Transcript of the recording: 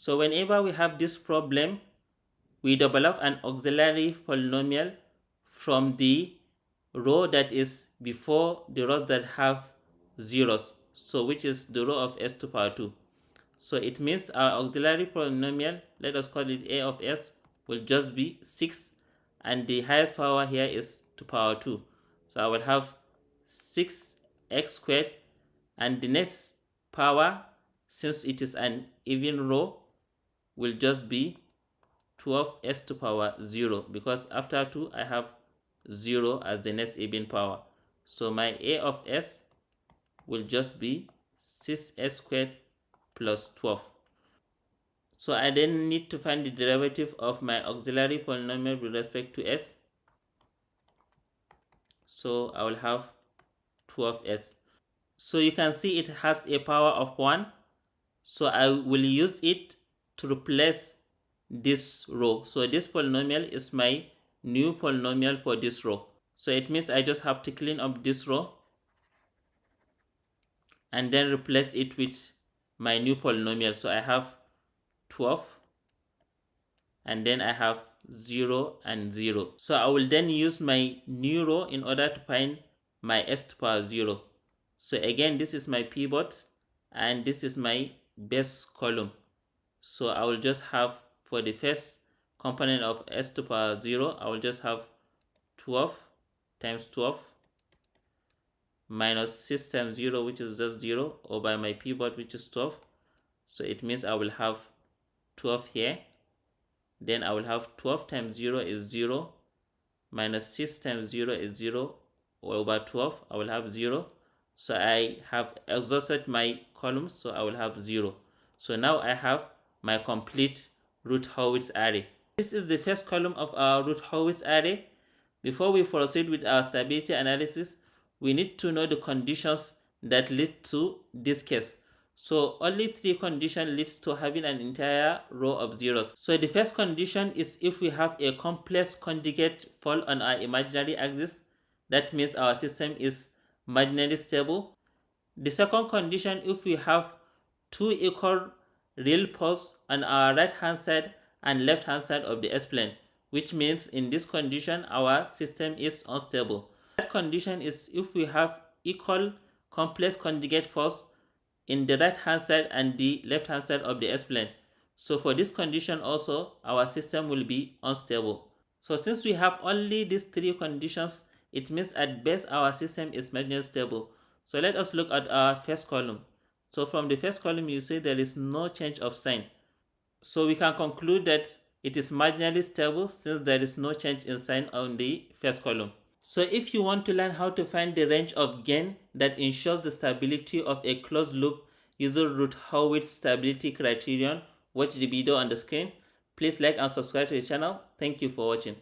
So whenever we have this problem, we develop an auxiliary polynomial from the row that is before the rows that have zeros, so which is the row of s to power 2. So it means our auxiliary polynomial, let us call it a of s, will just be 6, and the highest power here is to power 2. So I will have 6x squared, and the next power, since it is an even row, will just be 12s to power 0, because after 2 I have 0 as the next even power. So my a of s will just be 6s squared plus 12. So I then need to find the derivative of my auxiliary polynomial with respect to s. So I will have 12s. So you can see it has a power of 1. So I will use it to replace this row. So this polynomial is my new polynomial for this row. So it means I just have to clean up this row and then replace it with my new polynomial. So I have 12, and then I have 0 and 0. So I will then use my new row in order to find my s to power 0. So again, this is my pivot and this is my base column. So I will just have, for the first component of s to power 0, I will just have 12 times 12 minus 6 times 0, which is just 0, over my pivot, which is 12. So it means I will have 12 here. Then I will have 12 times 0 is 0, minus 6 times 0 is 0, over 12, I will have 0. So I have exhausted my columns, so I will have 0. So now I have my complete Routh-Hurwitz array. This is the first column of our Routh-Hurwitz array. Before we proceed with our stability analysis, we need to know the conditions that lead to this case. So only 3 conditions leads to having an entire row of zeros. So the first condition is if we have a complex conjugate fall on our imaginary axis. That means our system is marginally stable. The second condition, if we have 2 equal real poles on our right hand side and left hand side of the S-plane, which means in this condition our system is unstable. That condition is if we have equal complex conjugate force in the right hand side and the left hand side of the S-plane. So for this condition also, our system will be unstable. So since we have only these 3 conditions, it means at best our system is marginally stable. So let us look at our first column. So from the first column, you see there is no change of sign. So we can conclude that it is marginally stable since there is no change in sign on the first column. So if you want to learn how to find the range of gain that ensures the stability of a closed loop using Routh-Hurwitz Stability Criterion, watch the video on the screen. Please like and subscribe to the channel. Thank you for watching.